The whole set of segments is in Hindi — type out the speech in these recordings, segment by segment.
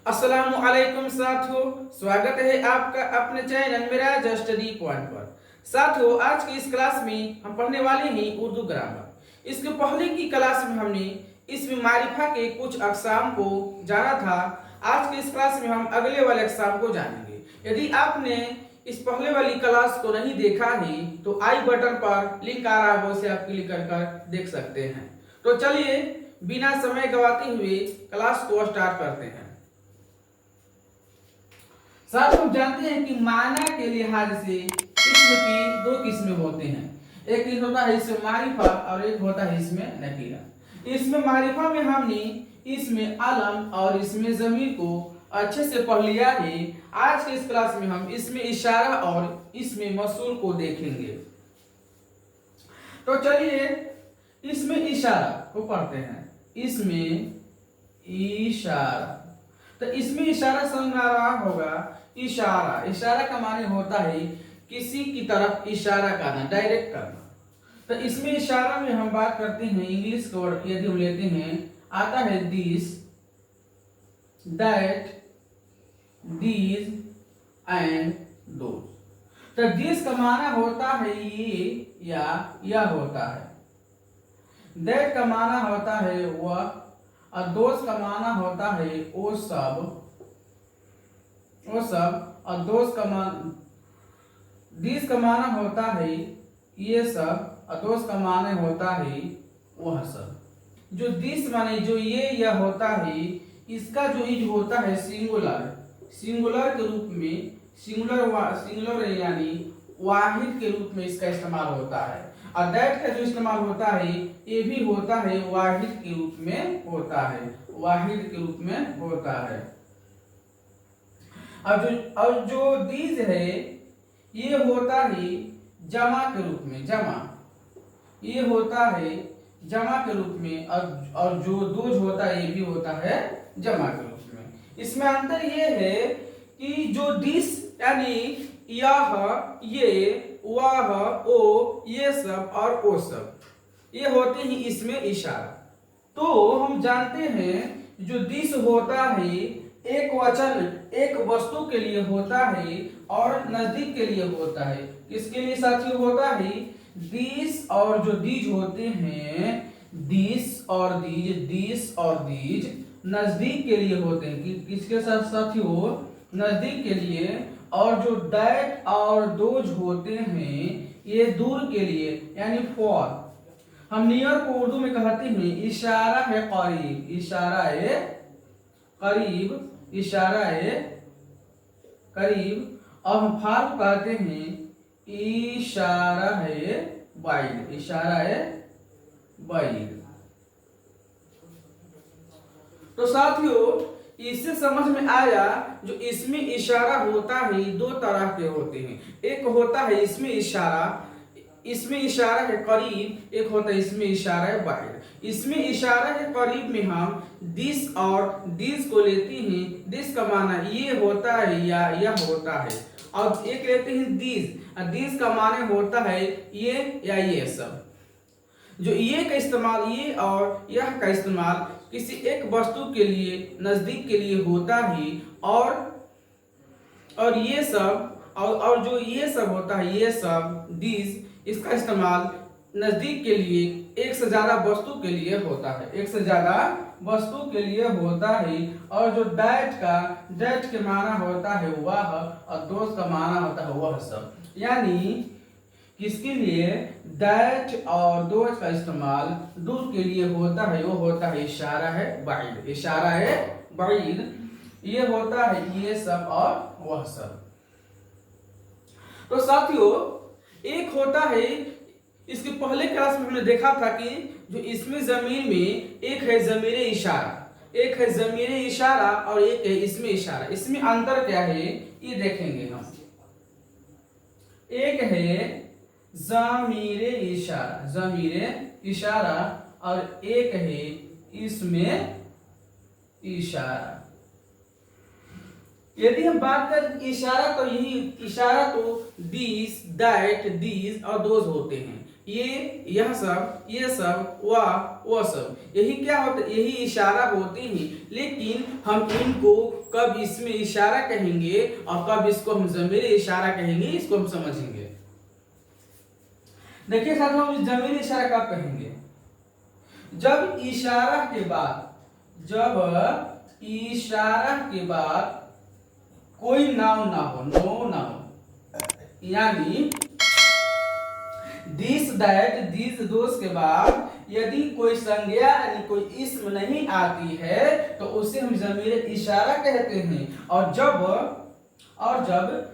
अस्सलामुअलैकुम साथियों, स्वागत है आपका अपने चैनल मिराज स्टडी पॉइंट पर। साथियों, आज की इस क्लास में हम पढ़ने वाले हैं उर्दू ग्रामर। इसके पहले की क्लास में हमने इसमें मारिफा के कुछ अक़साम को जाना था। आज की इस क्लास में हम अगले वाले अक़साम को जानेंगे। यदि आपने इस पहले वाली क्लास को नहीं देखा है तो आई बटन पर लिंक आ रहा है, उसे आप क्लिक कर देख सकते हैं। तो चलिए बिना समय गवाते हुए क्लास को स्टार्ट करते हैं। साथ हम जानते हैं कि माना के लिहाज से इस्म की दो किस्में होते हैं। एक किस्म होता है इसमें मारिफा और एक होता है इसमें नकीरा। इसमें मारिफा में हमने इसमें आलम और इसमें जमीर को अच्छे से पढ़ लिया है। आज के इस क्लास में हम इसमें इशारा और इसमें मसूल को देखेंगे। तो चलिए इसमें इशारा को पढ़ते हैं। इसमें इशारा, तो इसमें इशारा समझ में आ रहा होगा। इशारा, इशारा का माने होता है किसी की तरफ इशारा करना, डायरेक्ट करना। तो इसमें इशारा में हम बात करते हैं इंग्लिश का वर्ड यदि हम लेते हैं, आता है this, that, these and those. तो दिस का माना होता है ये या यह होता है। दैट का माना होता है वह, और दोस्त का माना होता है वो सब, और दोस्त का मान, दिस का माना होता है ये सब, और दोस्त का माना होता है वह सब। जो दिस माने जो ये यह होता है, इसका जो यूज होता है सिंगुलर के रूप में, सिंगुलर यानी वाहिद के रूप में इसका इस्तेमाल होता है। और दैट का जो इस्तेमाल होता है ये भी होता है वाहिद के रूप में होता है, वाहिद के रूप में होता है। और जो दीज है ये होता है जमा के रूप में, जमा ये होता है जमा के रूप में, और जो दोज होता है ये भी होता है जमा के रूप में। इसमें अंतर ये है कि जो दिस यानी यह, ये, वह, ओ, ये सब और वो सब, ये होते ही इसमें इशारा। तो हम जानते हैं जो दिस होता है एक वचन एक वस्तु के लिए होता है और नजदीक के लिए होता है। किसके लिए साथियों होता है? दिस और जो दीज होते हैं, दिस और दीज नजदीक के लिए होते हैं। किसके साथ साथियों? नजदीक के लिए। और जो दैट और दोज होते हैं ये दूर के लिए यानी फॉर। हम नियर को उर्दू में कहते हैं इशारा है करीब, इशारा है करीब, इशारा है करीब। और हम फार को कहते हैं इशारा है बाइड, इशारा है बाइड। तो साथियों इससे समझ में आया जो इसमें इशारा होता है दो तरह के होते हैं। एक होता है इसमें इशारा है करीब, एक होता है इसमें इशारा है बाहिर। इसमें इशारा है करीब में हम दिस और दिस को लेते हैं। दिस का माना ये होता है या यह होता है, और एक लेते हैं दिस का माने होता है ये या ये सब। जो ये का इस्तेमाल, ये और यह का इस्तेमाल किसी एक वस्तु के लिए नजदीक के लिए होता है, और ये सब और जो ये सब होता है, ये सब दिस, इसका इस्तेमाल नजदीक के लिए एक से ज्यादा वस्तु के लिए होता है, एक से ज्यादा वस्तु के लिए होता है। और जो दैट के माना होता है वह, और दोस्त का माना होता है वह सब। यानी किसके लिए? दैट और दोज का इस्तेमाल दूर के लिए होता है, वो होता है इशारा है बाइड, इशारा है बाइड। ये होता है ये सब और वह सब। तो साथियों एक होता है, इसके पहले क्लास में हमने देखा था कि जो इसमें जमीर में एक है जमीर इशारा, एक है जमीर इशारा और एक है इसमें इशारा। इसमें अंतर क्या है ये देखेंगे हम। एक है ज़मीर इशारा और एक है इसमें इशारा। यदि हम बात करें इशारा तो यही इशारा तो दिस, दैट, दीज और दोज होते हैं। यह सब, ये सब, वह सब, यही क्या होता, यही इशारा होते हैं। लेकिन हम इनको कब इसमें इशारा कहेंगे और कब इसको हम ज़मीर इशारा कहेंगे, इसको हम समझेंगे। देखिए साथियों, हम ज़मीर इशारा कब कहेंगे? जब इशारा के बाद कोई नाउन ना हो, नो नाउन, यानी दिस दैट दिस दोस के बाद यदि कोई संज्ञा यानी कोई इस्म नहीं आती है तो उसे हम ज़मीर इशारा कहते हैं। और जब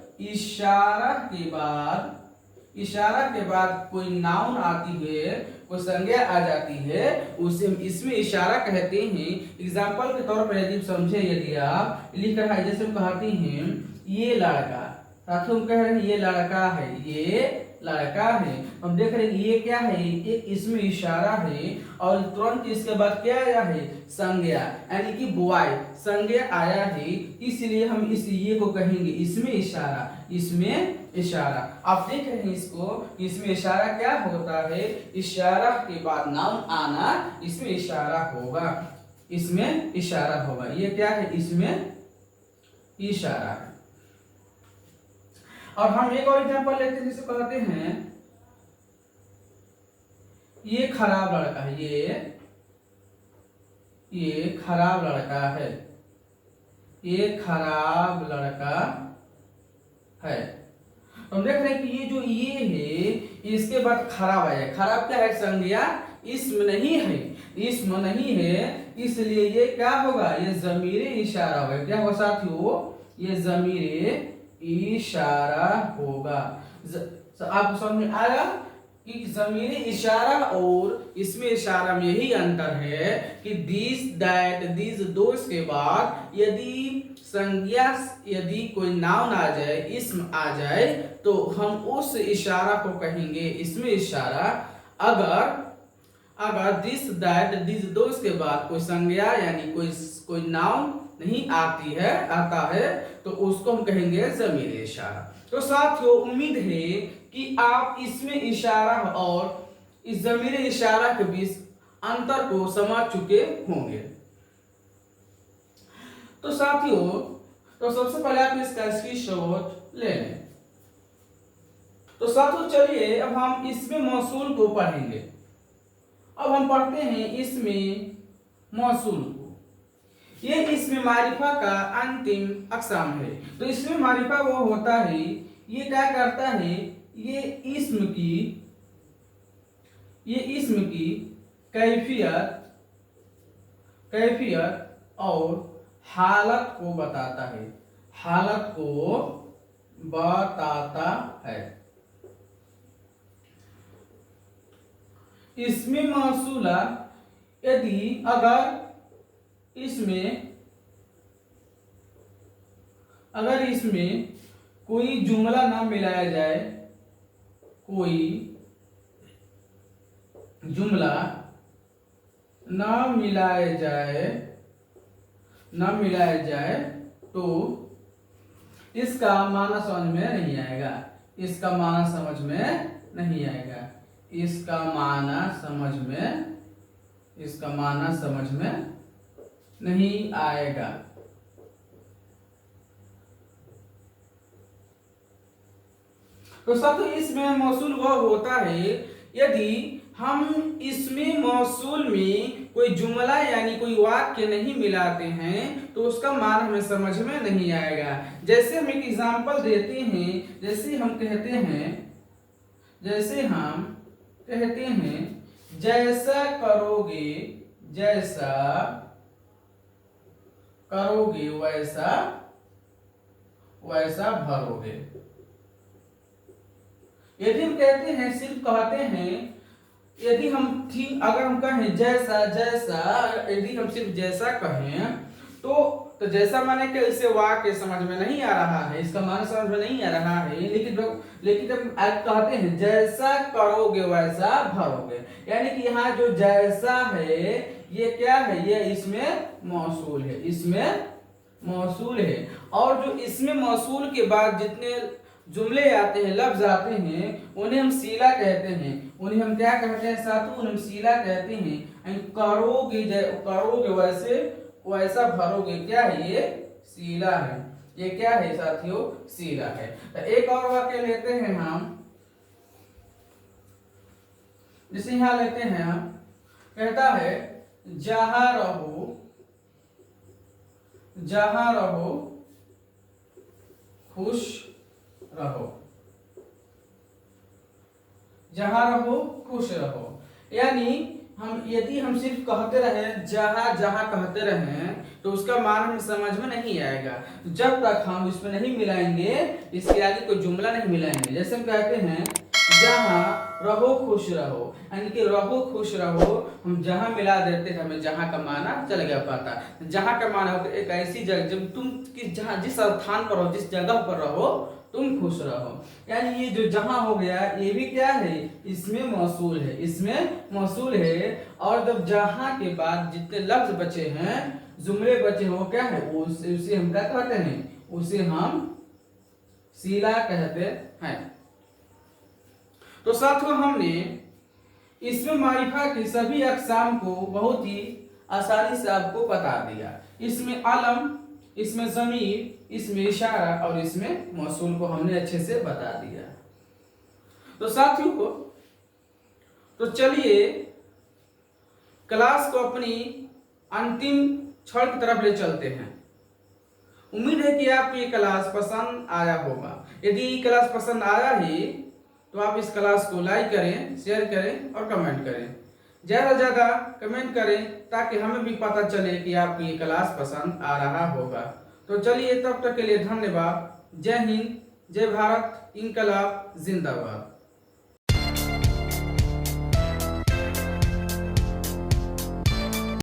इशारा के बाद कोई नाउन आती है, कोई संज्ञा आ जाती है, उसे हम इसमें इशारा कहते हैं। एग्जाम्पल के तौर पर यदि समझे, यदि आप लिख रहा है, जैसे हम कहते हैं ये लड़का, साथियों हम कह रहे हैं ये लड़का है, ये लड़का है, हम देख रहे हैं ये क्या है, एक इसमें इशारा है और तुरंत इसके बाद क्या आया है, संज्ञा, यानी कि बॉय, संज्ञा आया है, इसलिए हम इस ये को कहेंगे इसमें इशारा, इसमें इशारा। आप देख रहे हैं इसको, इसमें इशारा क्या होता है, इशारा के बाद नाउन आना, इसमें इशारा होगा, इसमें इशारा होगा। ये क्या है, इसमें इशारा है। और हम एक और एग्जांपल लेते हैं, जिसे कहते हैं ये खराब लड़का है, ये खराब लड़का है, ये खराब लड़का है। हम देख रहे हैं कि ये जो ये है, इसके बाद खराब आया। खराब क्या है, संज्ञा, इस्म नहीं है, इस्म नहीं है, इसलिए ये क्या होगा, ये ज़मीर इशारा होगा। क्या होगा साथियों, ये ज़मीर इशारा होगा। आपको समझ में आया कि ज़मीर इशारा और इसमें इशारा में यही अंतर है कि दिस दैट दिस दोस के बाद यदि संज्ञा, यदि कोई नाउन आ जाए, इस्म आ जाए, तो हम उस इशारा को कहेंगे इसमें इशारा। अगर दिस दैट दिस दोस के बाद कोई संज्ञा यानी कोई नाउन नहीं आता है तो उसको हम कहेंगे ज़मीर इशारा। तो साथियों, उम्मीद है कि आप इसमें इशारा और इस ज़मीर इशारा के बीच अंतर को समझ चुके होंगे। तो साथियों, तो सबसे पहले आप इसका स्क्रीनशॉट ले लें। तो साथियों चलिए अब हम इसमें मौसूल को पढ़ेंगे। अब हम पढ़ते हैं इसमें मौसूल को। ये इसमें मारिफा का अंतिम अक़साम है। तो इसमें मारिफा वो होता है, ये क्या करता है, ये इस्म की कैफियत और हालत को बताता है, हालत को बताता है। इसमें मौसूला यदि अगर इसमें कोई जुमला ना मिलाया जाए, कोई जुमला ना मिलाया जाए तो इसका माना समझ में नहीं आएगा, इसका माना समझ में नहीं आएगा, इसका माना समझ में नहीं आएगा। तो साथियों, इसमें मौसूल वह होता है यदि हम इसमें मौसूल में कोई जुमला यानी कोई वाक्य नहीं मिलाते हैं तो उसका मान हमें समझ में नहीं आएगा। जैसे हम एक एग्जांपल देते हैं, जैसे हम कहते हैं जैसा करोगे वैसा भरोगे। यदि हम कहते हैं, सिर्फ कहते हैं, यदि हम अगर हम कहें जैसा, यदि हम सिर्फ जैसा कहें तो जैसा माने कि इसे वाक्य समझ में नहीं आ रहा है, इसका माना समझ में नहीं आ रहा है। लेकिन जब आप कहते हैं जैसा करोगे वैसा भरोगे, यानी कि यहाँ जो जैसा है ये क्या है, ये इसमें मौसूल है, इसमें मौसूल है। और जो इसमें मौसूल के बाद जितने जुमले आते हैं, लफ्ज आते हैं, उन्हें हम सीला कहते हैं। उन्हें हम क्या कहते हैं साथियों? उन्हें हम सीला कहते हैं। करोगे करोगे वैसे वैसा भरोगे, क्या है ये? सीला है। ये क्या है साथियों? सीला है। तो एक और वाक्य लेते हैं हम, जिसे यहां लेते हैं हम, कहता है जहां रहो खुश रहो। जहां रहो खुश रहो, यानी यदि हम सिर्फ कहते रहे जहां जहां कहते रहे तो उसका मान हमें समझ में नहीं आएगा। जब तक हम इसमें नहीं मिलाएंगे, इसके आगे कोई जुमला नहीं मिलाएंगे। जैसे हम कहते हैं जहां रहो खुश रहो, यानी कि रहो खुश रहो, हम जहां मिला देते हैं हमें जहां का माना चल गया पता। जहां का माना होता है एक ऐसी जगह जब तुम जहां जिस स्थान पर रहो, जिस जगह पर रहो तुम खुश रहो। यानी ये जो जहां हो गया ये भी क्या है? इसमें मौसूल है, इसमें मौसूल है। और जब जहां के बाद जितने लफ्ज बचे हैं, जुमले बचे हैं, वो क्या है? उसे हम क्या कहते हैं? उसे हम सीला कहते हैं। तो साथियों हमने इसमें मारिफा की सभी अक़साम को बहुत ही आसानी से आपको बता दिया। इसमें अलम, इसमें ज़मीर, इसमें इशारा और इसमें मौसूल को हमने अच्छे से बता दिया। तो साथियों को तो चलिए क्लास को अपनी अंतिम क्षण की तरफ ले चलते हैं। उम्मीद है कि आपको ये क्लास पसंद आया होगा। यदि ये क्लास पसंद आया ही तो आप इस क्लास को लाइक करें, शेयर करें और कमेंट करें। ज़्यादा से ज़्यादा कमेंट करें ताकि हमें भी पता चले कि आपको ये क्लास पसंद आ रहा होगा। तो चलिए तब तक के लिए धन्यवाद। जय हिंद, जय भारत, इनकलाब जिंदाबाद।